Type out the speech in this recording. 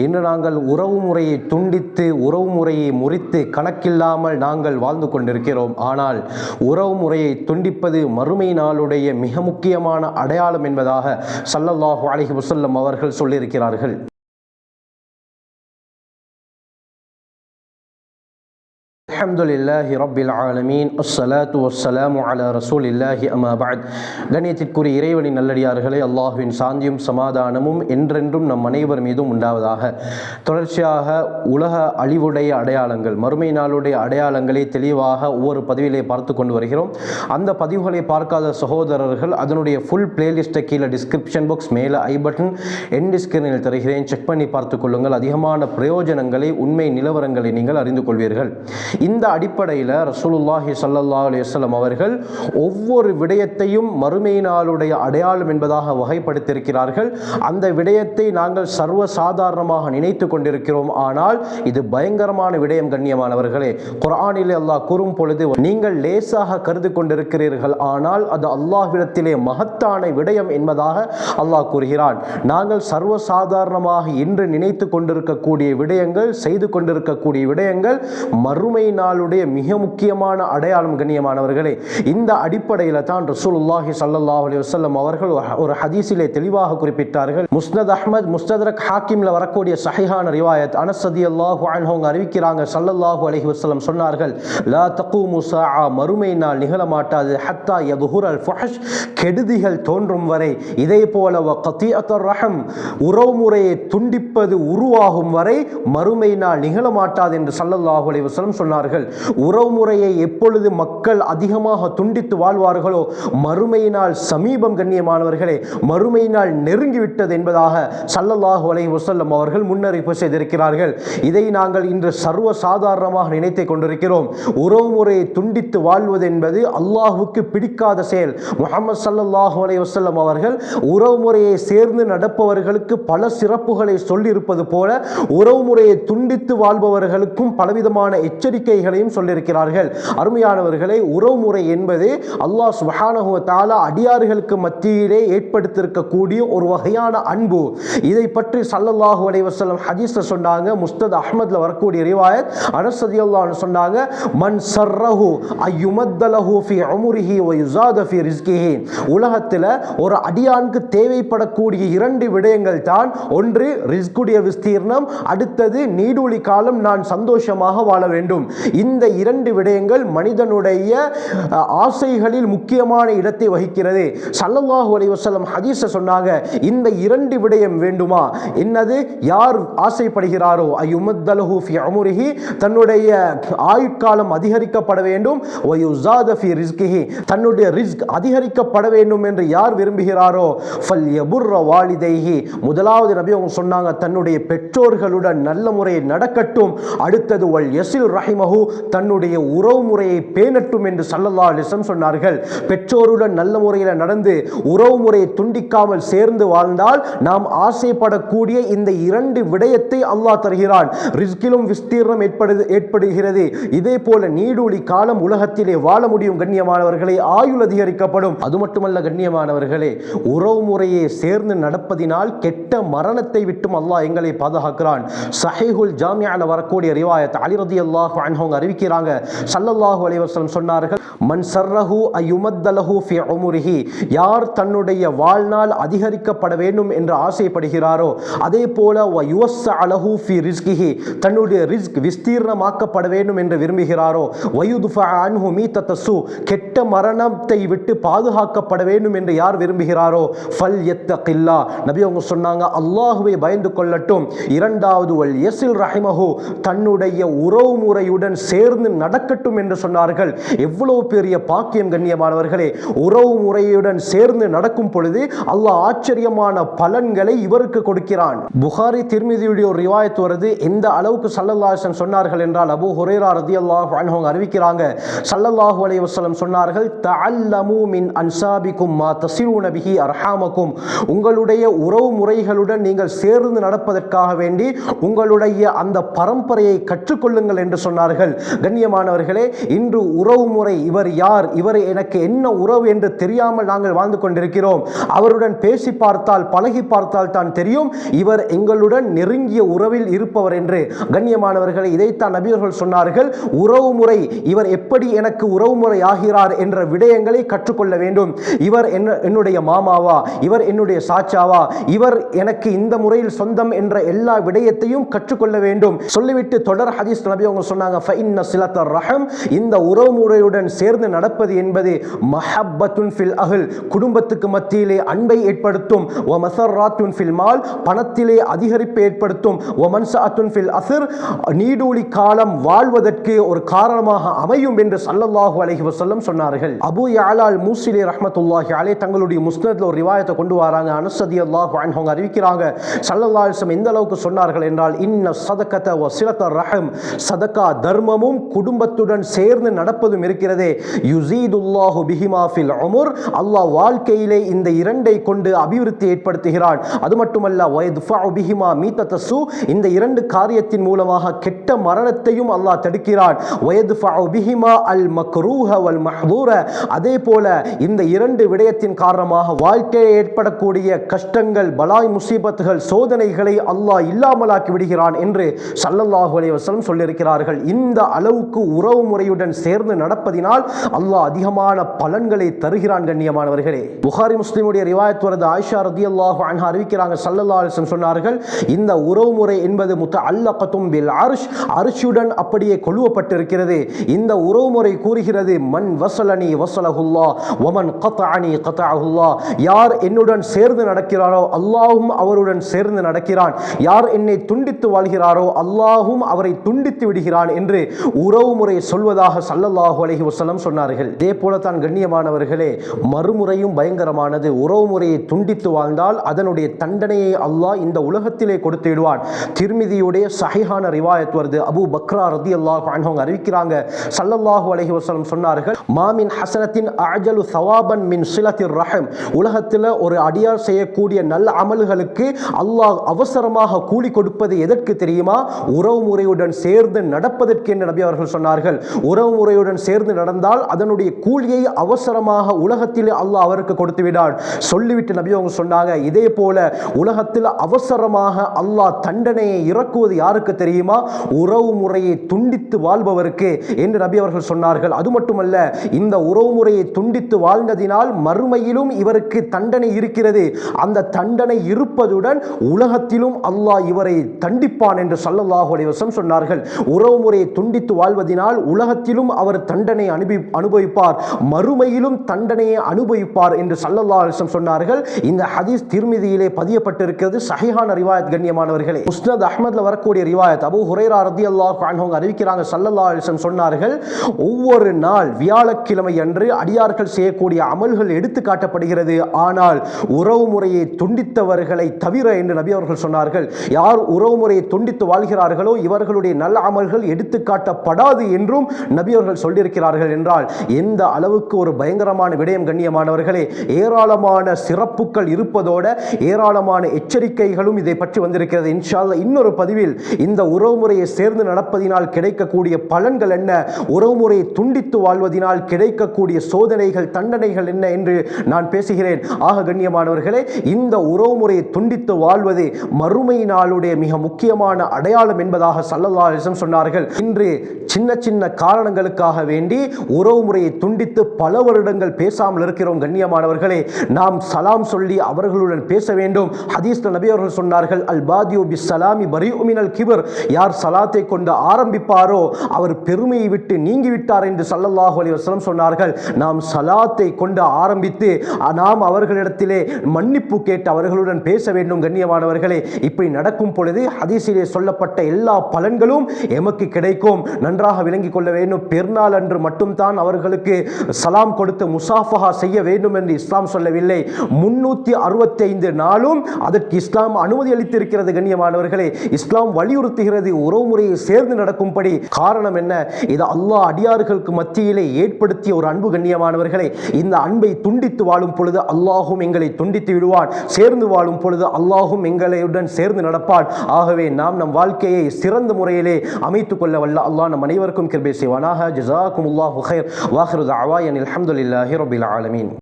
இன்று நாங்கள் உறவு முறையை துண்டித்து உறவு முறையை முறித்து கணக்கில்லாமல் நாங்கள் வாழ்ந்து கொண்டிருக்கிறோம். ஆனால் உறவு முறையை துண்டிப்பது மறுமை நாளுடைய மிக முக்கியமான அடையாளம் என்பதாக ஸல்லல்லாஹு அலைஹி வஸல்லம் அவர்கள் சொல்லியிருக்கிறார்கள். அல்ஹம்துலில்லாஹி ரப்பில் ஆலமீன் அஸ்ஸலாத்து வஸ்ஸலாமு அலா ரசூலில்லாஹி அம்மா பஅத். கண்ணியத்திற்குரிய இறைவனின் நல்லடியார்களே, அல்லாஹ்வின் சாந்தியும் சமாதானமும் என்றென்றும் நம் அனைவர் மீதும் உண்டாவதாக. தொடர்ச்சியாக உலக அழிவுடைய அடையாளங்கள், மறுமை நாளுடைய அடையாளங்களை தெளிவாக ஒவ்வொரு பதிவிலே பார்த்து கொண்டு வருகிறோம். அந்த பதிவுகளை பார்க்காத சகோதரர்கள் அதனுடைய ஃபுல் பிளேலிஸ்ட்டை கீழே டிஸ்கிரிப்ஷன் பாக்ஸ் மேலே ஐ பட்டன் எண்ட் ஸ்கிரீனில் தருகிறேன், செக் பண்ணி பார்த்து கொள்ளுங்கள். அதிகமான பிரயோஜனங்களை, உண்மை நிலவரங்களை நீங்கள் அறிந்து கொள்வீர்கள். இந்த அடிப்படையில் ரசூலுல்லாஹி ஸல்லல்லாஹு அலைஹி வஸல்லம் அவர்கள் ஒவ்வொரு விடயத்தையும் மறுமை நாளுடைய அடையாளம் என்பதாக வகைப்படுத்தியிருக்கிறார்கள். அந்த விடயத்தை நாங்கள் சர்வ சாதாரணமாக நினைத்து கொண்டிருக்கிறோம். ஆனால் இது பயங்கரமான விடயம் கண்ணியமானவர்களே. குர்ஆனிலே அல்லாஹ் கூறும் பொழுது நீங்கள் லேசாக கருதி கொண்டிருக்கிறீர்கள், ஆனால் அது அல்லாஹ்விடத்திலே மகத்தான விடயம் என்பதாக அல்லாஹ் கூறுகிறான். நாங்கள் சர்வ சாதாரணமாக இன்று நினைத்து கொண்டிருக்கக்கூடிய விடயங்கள், செய்து கொண்டிருக்கக்கூடிய விடயங்கள் மறுமை நாளுடைய மிக முக்கியமான அடையாளம் கண்ணியமானவர்களே. இந்த அடிப்படையில் தான் ரசூலுல்லாஹி ஸல்லல்லாஹு அலைஹி வஸல்லம் அவர்கள் ஒரு ஹதீஸிலே தெளிவாக குறிப்பிட்டார்கள். முஸ்னத் அஹ்மத், முஸ்தத்ரக் ஹாக்கிம்ல வரக்கூடிய சஹீஹான ரிவாயத், அனஸ் ரலியல்லாஹு அன்ஹு அறிவிக்கிறாங்க, ஸல்லல்லாஹு அலைஹி வஸல்லம் சொன்னார்கள், லா தகூமு ஸாஅ, மறுமை நாள் நிகழ மாட்டாது, ஹத்தா யதுஹுரல் ஃபஹஷ், கெடுதிகள் தோன்றும் வரை, இதே போல வ கதீஅத்துர் ரஹம், உறவுமுறையை துண்டிப்பது உருவாகும் வரை மறுமை நாள் நிகழ மாட்டாது என்று ஸல்லல்லாஹு அலைஹி வஸல்லம் சொன்னார்கள். உறவுமுறையை எப்பொழுது மக்கள் அதிகமாக துண்டித்து வாழ்வார்களோ மறுமையினால் சமீபம் கண்ணியமானவர்களே, மறுமையினால் நெருங்கிவிட்டது என்பதாக ஸல்லல்லாஹு அலைஹி வஸல்லம் அவர்கள் முன்னறிவிப்பு செய்திருக்கிறார்கள். இதை நாங்கள் இன்று சர்வ சாதாரணமாக நினைத்து கொண்டிருக்கிறோம். உறவுமுறையை துண்டித்து வாழ்வது என்பது அல்லாஹ்வுக்கு பிடிக்காத செயல். முஹம்மது ஸல்லல்லாஹு அலைஹி வஸல்லம் அவர்கள் உறவுமுறையை சேர்ந்து நடப்பவர்களுக்கு பல சிறப்புகளை சொல்லியிருப்பது போல உறவுமுறையை துண்டித்து வாழ்பவர்களுக்கும் பலவிதமான எச்சரிக்கைகளையும் சொல்லியிருக்கிறார்கள். அருமையானவர்களை, உறவுமுறை என்பது அல்லாஹ் சுப்ஹானஹு வ தஆலா அடியார்களுக்கு மத்தியிலே ஏற்படுத்தியிருக்கக்கூடிய ஒரு வகையான அன்பு. இதை பற்றி ஸல்லல்லாஹு அலைஹி வஸல்லம் ஹதீஸ்ல சொன்னாங்க. முஸ்னத் அஹ்மத்ல வரக்கூடிய ரிவாயத், அனஸ் ரலியல்லாஹு அன்ஹு சொன்னாங்க, மன் சர்ரஹு அய்யுமத்தலஹு ஃபீ உம்ரிஹி வ யுஸாத ஃபீ ரிஸ்கிஹி. உலகத்தில் ஒரு அடியானுக்கு தேவைப்படக்கூடிய இரண்டு விடயங்கள் தான். ஒன்று ரிஸ்குடைய விஸ்தீர்ணம், அடுத்தது நீடூழி காலம் நான் சந்தோஷமாக வாழ வேண்டும். இந்த இரண்டு விடயங்கள் மனிதனுடைய ஆசைகளில் முக்கியமான இடத்தை வகிக்கிறது. ஸல்லல்லாஹு அலைஹி வஸல்லம் ஹதீஸ சொன்னாங்க, இந்த இரண்டு விடயம் வேண்டுமா? என்னது? யார் ஆசைப்படுகிறாரோ அய்யுமத்தலஹு ஃபீ உம்ரிஹி, தன்னுடைய ஆயுட்காலம் அதிகரிக்கப்பட வேண்டும், வ யுஸாத ஃபீ ரிஸ்கிஹி, தன்னுடைய ரிஸ்க் அதிகரிக்கப்பட வேண்டும் என்று யார் விரும்புகிறாரோ, ஃபல்யபுர்ர வாலிதைஹி, முதலாவது நபி அவங்க சொன்னாங்க, தன்னுடைய பெற்றோர்களுடன் நல்ல முறையை நடக்கட்டும். அடுத்தது வல் யஸில் ரஹிமஹு, தன்னுடைய உறவு முறையை பேணட்டும் என்று ஸல்லல்லாஹு அலைஹி வஸல்லம் சொன்னார்கள். பெற்றோருடன் நல்ல முறையில் நடந்து உறவு முறையை துண்டிக்காமல் சேர்ந்து வாழ்ந்தால் நாம் ஆசைப்படக்கூடிய இந்த இரண்டு விடயத்தை அல்லாஹ் தருகிறான். ரிஸ்கிலும் விஸ்தீர்ணம் ஏற்படுகிறது. இதே போல நீடூழி காலம் உலகத்திலே வாழ முடியும் கண்ணியமானவர்களே, ஆயுள் அதிகரிக்கப்படும். அது மட்டுமல்ல கண்ணியமானவர்களே, உறவு முறையை சேர்ந்து நடப்பதினால் கெட்ட மரணத்தை விட்டும் அல்லாஹ் எங்களை பாதுகாக்கிறான். ஸஹீஹுல் ஜாமிஅல வரக்கூடிய ரிவாயத், அலி ரலியல்லாஹு அன்ஹு அறிவிக்கிறாங்க, ஸல்லல்லாஹு அலைஹி வஸல்லம் சொன்னார்கள், மன் சர்ரஹு அய்யுமத்தலஹு ஃபீ உம்ரிஹி, யார் தன்னுடைய வாழ்நாள் அதிகரிக்கப்பட வேண்டும் என்று ஆசைப்படுகிறாரோ, அதே போல வ யுவஸ்ஸஅலஹு ஃபீ ரிஸ்கிஹி, தன்னுடைய ரிஸ்க் விஸ்தீர்ணமாக்கப்பட வேண்டும் என்று விரும்புகிறாரோ, வ யுத்ஃபஅ அன்ஹு மீத்தத்தஸு, கெட்ட மரணத்தை விட்டு பாதுகாக்கப்பட வேண்டும் என்று யார் விரும்புகிறாரோ, ஃபல் யத்தகில்லா, நபி அவங்க சொன்னாங்க, அல்லாஹ்வை பயந்து கொள்ளட்டும். இரண்டாவது வல் யஸில் ரஹிமஹு, தன்னுடைய உறவு முறையுடன் சேர்ந்து நடக்கட்டும் என்று சொன்னார்கள். எவ்வளவு பெரிய பாக்கியம் கண்ணியமானவர்களே. உறவு முறையுடன் சேர்ந்து நடக்கும் பொழுது அல்லாஹ் ஆச்சரியமான பலன்களை இவருக்கு கொடுக்கிறான். புகாரி திர்மிதியுடைய ஒரு ரிவாயத் வருது. எந்த அளவுக்கு ஸல்லல்லாஹு அலைஹி வஸல்லம் சொன்னார்கள் என்றால், அபூ ஹுரைரா ரலியல்லாஹு அன்ஹு அறிவிக்கிறாங்க, ஸல்லல்லாஹு அலைஹி வஸல்லம் சொன்னார்கள், தஅல்லமு மின் அன்சாபிக்கும் மா தஸிலூன பிஹி அர்ஹாமக்கும், உங்களுடைய உறவு முறைகளுடன் நீங்கள் சேர்ந்து நடப்பதற்காக வேண்டி உங்களுடைய அந்த பரம்பரையை கற்றுக்கொள்ளுங்கள் என்று சொன்னார்கள். சொன்னார்கள். கண்ணியமானவர்களே, இன்று உறவு முறை, இவர் யார், இவர் எனக்கு என்ன உறவு என்று தெரியாமல் நாங்கள் வாழ்ந்து கொண்டிருக்கிறோம். அவருடன் பேசி பார்த்தால், பழகி பார்த்தால் தான் தெரியும் இவர் எங்களுடன் நெருங்கிய உறவில் இருப்பவர் என்று. கண்ணியமானவர்களே, இதைத்தான் நபியர்கள் சொன்னார்கள், உறவு முறை, இவர் எப்படி எனக்கு உறவு முறை ஆகிறார் என்ற விடயங்களை கற்றுக்கொள்ள வேண்டும். இவர் என்னுடைய மாமாவா, இவர் என்னுடைய சாச்சாவா, இவர் எனக்கு இந்த முறையில் சொந்தம் என்ற எல்லா விடயத்தையும் கற்றுக்கொள்ள வேண்டும். சொல்லிவிட்டு தொடர் ஹதீஸ் நபி அவங்க சொன்னாங்க, ஃபஇன்ன சிலத்தர் ரஹம், இந்த உறவு முறையுடன் சேர்ந்து நடப்பது என்பது மஹப்பத்துன் ஃபில் அஹ்ல், குடும்பத்துக்கு மத்தியிலே அன்பை ஏற்படுத்தும். வ மஸர்ராத்துன் ஃபில் மால், பணத்திலே அதிகரிப்பை ஏற்படுத்தும். வ மன்சஅத்துன் ஃபில் அஸ்ர், நீடூழி காலம் வாழ்வதற்கு ஒரு காரணமாக அமையும் என்று ஸல்லல்லாஹு அலைஹி வஸல்லம் சொன்னார்கள். அபூ யஅலா அல் மூஸிலி ரஹ்மத்துல்லாஹி அலைஹி தங்களுடைய முஸ்னத்ல ஒரு ரிவாயத்தை கொண்டு வராங்க. அனஸ் ரலியல்லாஹு அன்ஹு அறிவிக்கிறாங்க, ஸல்லல்லாஹு அலைஹி வஸல்லம் எந்த அளவுக்கு சொன்னார்கள் என்றால், இன்ன ஸதகத வ ஸிலத்தர் ரஹம், சதகா தர்மமும் குடும்பத்துடன் சேர்ந்து நடப்பதும் இருக்கிறதே, யுஸீதுல்லாஹு பிஹிமா ஃபில் உம்ர், அல்லாஹ் வாழ்க்கையிலே இந்த இரண்டை கொண்டு அபிவிருத்தி ஏற்படுத்துகிறான். அது மட்டுமல்ல, வயத்ஃபஉ பிஹிமா மீத்தத்தஸு, இந்த இரண்டு காரியத்தின் மூலமாக கெட்ட மரணத்தையும் அல்லாஹ் தடுக்கிறான். வயத்ஃபஉ பிஹிமா அல் மக்ரூஹ வல் மஹ்தூர, அதே போல இந்த இரண்டு விடயத்தின் காரணமாக வாழ்க்கையில் ஏற்படக்கூடிய கஷ்டங்கள், பலாய், முசீபத்துகள், சோதனைகளை அல்லாஹ் இல்லாமலாக்கி விடுகிறான் என்று ஸல்லல்லாஹு அலைஹி வஸல்லம் சொல்லியிருக்கிறார்கள். இந்த அளவுக்கு உறவு முறையுடன் சேர்ந்து நடப்பதினால் அல்லாஹ் அதிகமான பலன்களை தருகிறான். கண்ணியமானவர்களே, புகாரி முஸ்லிமுடைய ரிவாயத் வருது, ஆயிஷா ரலியல்லாஹு அன்ஹா அறிவிக்கிறாங்க, ஸல்லல்லாஹு அலைஹி வஸல்லம் சொன்னார்கள், இந்த உறவு முறை என்பது முத்தஅல்லகத்தும் பில் அர்ஷ், அர்ஷுடன் அப்படியே கொலுவப்பட்டிருக்கிறது. இந்த உறவு முறை கூறுகிறது, மன் வஸலனி வஸலஹுல்லாஹ் வ மன் கதஅனி கதஅஹுல்லாஹ், யார் என்னுடன் சேர்ந்து நடக்கிறாரோ அல்லாஹ்வும் அவருடன் சேர்ந்து நடக்கிறான், யார் என்னை துண்டித்து வாழ்கிறாரோ அல்லாஹ்வும் அவரை துண்டித்து விடுகிறான் என்று உறவு முறை சொல்வதாக ஸல்லல்லாஹு அலைஹி வஸல்லம் சொன்னார்கள். இதே போலத்தான் கண்ணியமானவர்களே, மறுமுறையும் பயங்கரமானது. உறவு முறையை துண்டித்து வாழ்ந்தால் அதனுடைய தண்டனையை அல்லாஹ் இந்த உலகத்திலே கொடுத்து விடுவான். திர்மிதியுடைய சஹீஹான ரிவாயத் வருது, அபூ பக்ரா ரலியல்லாஹு அன்ஹு அறிவிக்கிறாங்க, ஸல்லல்லாஹு அலைஹி வஸல்லம் சொன்னார்கள், மாமின் ஹஸனத்தின் அஜலு ஸவாபன் மின் ஸிலத்திர் ரஹம், உலகத்தில் ஒரு அடியார் செய்யக்கூடிய நல்ல அமல்களுக்கு அல்லாஹ் அவசரமாக கூலி கொடுப்பது எதற்கு தெரியுமா? உறவு முறையுடன் சேர்ந்து நடப்பதற்கு என்று நபி அவர்கள் சொன்னார்கள். உறவு முறையுடன் சேர்ந்து நடந்தால் அதனுடைய கூலியை அவசரமாக உலகத்தில் அல்லாஹ் அவருக்கு கொடுத்து விடான். சொல்லிவிட்டு நபி அவங்க சொன்னாங்க, இதே போல உலகத்தில் அவசரமாக அல்லாஹ் தண்டனையை இறக்குவது யாருக்கு தெரியுமா? உறவு முறையை துண்டித்து வாழ்பவருக்கு என்று நபி அவர்கள் சொன்னார்கள். அது மட்டுமல்ல, இந்த உறவு முறையை துண்டித்து வாழ்ந்ததினால் மறுமையிலும் இவருக்கு தண்டனை இருக்கிறது. அந்த தண்டனை இருப்பதுடன் உலகத்திலும் அல்லாஹ் இவரை தண்டிப்பான் என்று ஸல்லல்லாஹு அலைஹி வஸல்லம் சொன்னார்கள். உறவு முறையை துண்டித்து வாழ்வதினால் உலகத்திலும் அவர் தண்டனை அனுபவிப்பார், மறுமையிலும் தண்டனையை அனுபவிப்பார் என்று ஸல்லல்லாஹு அலைஹி வஸல்லம் சொன்னார்கள். இந்த ஹதீஸ் திர்மிதியிலே பதியப்பட்டிருக்கிறது, சஹீஹான ரிவாயத். கண்ணியமானவர்களே, முஸ்னத் அஹ்மத்ல வரக்கூடிய ரிவாயத், அபூ ஹுரைரா ரலியல்லாஹு அன்ஹு அறிவிக்கிறாங்க, ஸல்லல்லாஹு அலைஹி வஸல்லம் சொன்னார்கள், ஒவ்வொரு நாள் வியாழக்கிழமை அன்று அடியார்கள் செய்யக்கூடிய அமல்கள் எடுத்து காட்டப்படுகிறது, ஆனால் உறவு முறையை துண்டித்தவர்களை தவிர என்று நபி அவர்கள் சொன்னார்கள். யார் உறவு முறையை துண்டித்து வாழ்கிறார்களோ இவர்களுடைய நல்ல அமல்கள் எடுத்து காட்டப்படாது என்றும் நபி அவர்கள் சொல்லியிருக்கிறார்கள். என்றால் எந்த அளவுக்கு ஒரு பயங்கரமான விடயம். கண்ணியமானவர்களே, ஏராளமான சிறப்புகள் இருப்பதோட ஏராளமான எச்சரிக்கைகளும் இதை பற்றி வந்திருக்கிறது. இன்ஷா அல்லாஹ் இன்னொரு பதிவில் இந்த உறவு முறையை சேர்ந்து நடப்பதினால் கிடைக்கக்கூடிய பலன்கள் என்ன, உறவு முறையை துண்டித்து வாழ்வதினால் கிடைக்கக்கூடிய சோதனைகள், தண்டனைகள் என்ன என்று நான் பேசுகிறேன். ஆக கண்ணியமானவர்களே, இந்த உறவு முறையை துண்டித்து வாழ்வது மறுமை நாளுடைய மிக முக்கியமான அடையாளம் என்பதாக ஸல்லல்லாஹு அலைஹி வஸல்லம் சொன்னார்கள். இன்று சின்ன சின்ன காரணங்களுக்காக வேண்டி உறவு முறையை துண்டித்து பல வருடங்கள் பேசாமல் இருக்கிறோம். கண்ணியமானவர்களே, நாம் சலாம் சொல்லி அவர்களுடன் பேச வேண்டும். ஹதீஸ்ல நபி அவர்கள் சொன்னார்கள், அல் பாதியு பிஸ் ஸலாமி பரீஉ மினல் கிப்ர், யார் சலாத்தை கொண்டு ஆரம்பிப்பாரோ அவர் பெருமையை விட்டு நீங்கிவிட்டார் என்று ஸல்லல்லாஹு அலைஹி வஸல்லம் சொன்னார்கள். நாம் சலாத்தை கொண்டு ஆரம்பித்து நாம் அவர்களிடத்திலே மன்னிப்பு கேட்டு அவர்களுடன் பேச வேண்டும். கண்ணியமானவர்களே, இப்படி நடக்கும் பொழுது ஹதீஸிலே சொல்லப்பட்ட எல்லா பலன்களும் எமக்கு கிடைக்கும். நன்றாக விளங்கிக் கொள்ள வேண்டும். பெருநாள் அன்று மட்டும்தான் அவர்களுக்கு சலாம் கொடுத்து முசாஃபஹா செய்ய வேண்டும் என்று இஸ்லாம் சொல்லவில்லை. 365 நாளும் அதற்கு இஸ்லாம் அனுமதி அளித்திருக்கிறது. கண்ணியமானவர்களே, இஸ்லாம் வலியுறுத்துகிறது உறவு முறையை சேர்ந்து நடக்கும்படி. காரணம் என்ன? இது அல்லாஹ் அடியார்களுக்கு மத்தியிலே ஏற்படுத்திய ஒரு அன்பு. கண்ணியமானவர்களே, இந்த அன்பை துண்டித்து வாழும் பொழுது அல்லாஹும் எங்களை துண்டித்து விடுவான், சேர்ந்து வாழும் பொழுது அல்லாஹும் எங்களுடன் சேர்ந்து நடப்பான். ஆகவே நாம் நம் வாழ்க்கையை சிறந்த முறையிலே அமைத்துக் கொள்ள வல்ல அல்லாஹ் நம் அனைவருக்கும் கிருபை செய்வானாக. ஜஸாக்குமுல்லாஹு கைர். வாஹிரு தஅவானா அல்ஹம்துலில்லாஹி ரப்பில் ஆலமீன்.